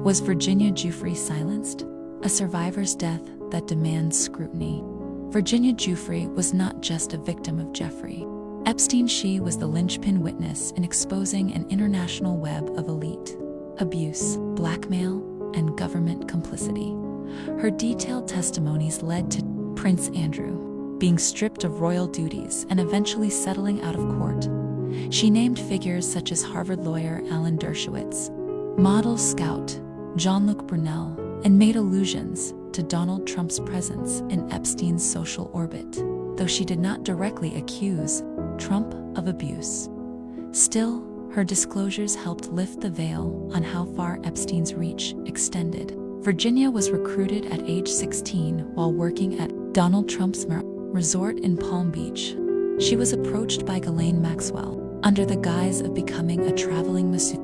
Was Virginia Giuffre silenced? A survivor's death that demands scrutiny. Virginia Giuffre was not just a victim of Jeffrey Epstein. She was the linchpin witness in exposing an international web of elite abuse, blackmail, and government complicity. Her detailed testimonies led to Prince Andrew being stripped of royal duties and eventually settling out of court. She named figures such as Harvard lawyer Alan Dershowitz, model scout Jean-Luc Brunel, and made allusions to Donald Trump's presence in Epstein's social orbit, though she did not directly accuse Trump of abuse. Still, her disclosures helped lift the veil on how far Epstein's reach extended. Virginia was recruited at age 16 while working at Donald Trump's resort in Palm Beach. She was approached by Ghislaine Maxwell under the guise of becoming a traveling masseuse.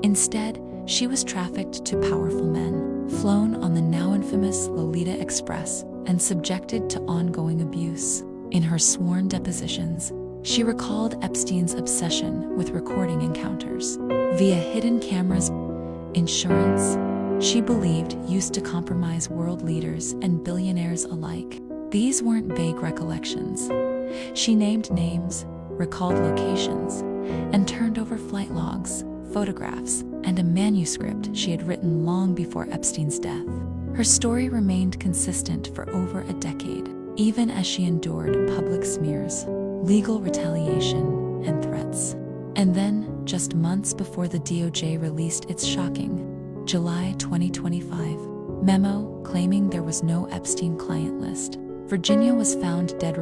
Instead, she was trafficked to powerful men, flown on the now infamous Lolita Express, and subjected to ongoing abuse. In her sworn depositions, she recalled Epstein's obsession with recording encounters via hidden cameras. Insurance, she believed, used to compromise world leaders and billionaires alike. These weren't vague recollections. She named names, recalled locations, and turned over flight logs, photographs, and a manuscript she had written long before Epstein's death. Her story remained consistent for over a decade, even as she endured public smears, legal retaliation, and threats. And then, just months before the DOJ released its shocking July 2025 memo claiming there was no Epstein client list, Virginia was found dead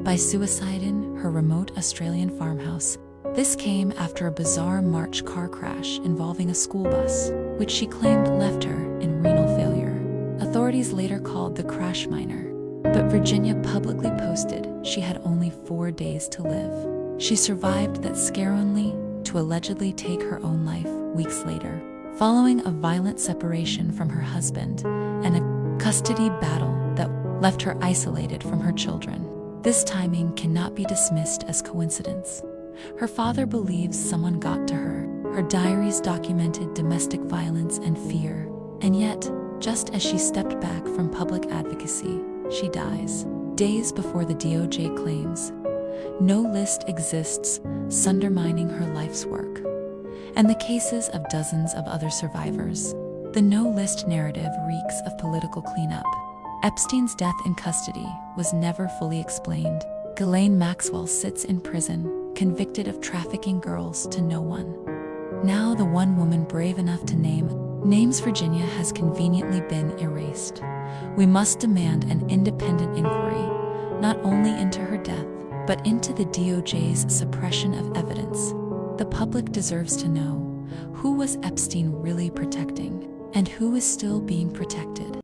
by suicide in her remote Australian farmhouse. This came after a bizarre March car crash involving a school bus, which she claimed left her in renal failure. Authorities later called the crash minor, but Virginia publicly posted she had only 4 days to live. She survived that scare only to allegedly take her own life weeks later, following a violent separation from her husband and a custody battle that left her isolated from her children. This timing cannot be dismissed as coincidence. Her father believes someone got to her. Her diaries documented domestic violence and fear. And yet, just as she stepped back from public advocacy, she dies. Days before the DOJ claims no list exists, undermining her life's work, and the cases of dozens of other survivors. The no-list narrative reeks of political cleanup. Epstein's death in custody was never fully explained. Ghislaine Maxwell sits in prison, convicted of trafficking girls to no one. Now the one woman brave enough to name names, Virginia, has conveniently been erased. We must demand an independent inquiry, not only into her death, but into the DOJ's suppression of evidence. The public deserves to know, who was Epstein really protecting, and who is still being protected?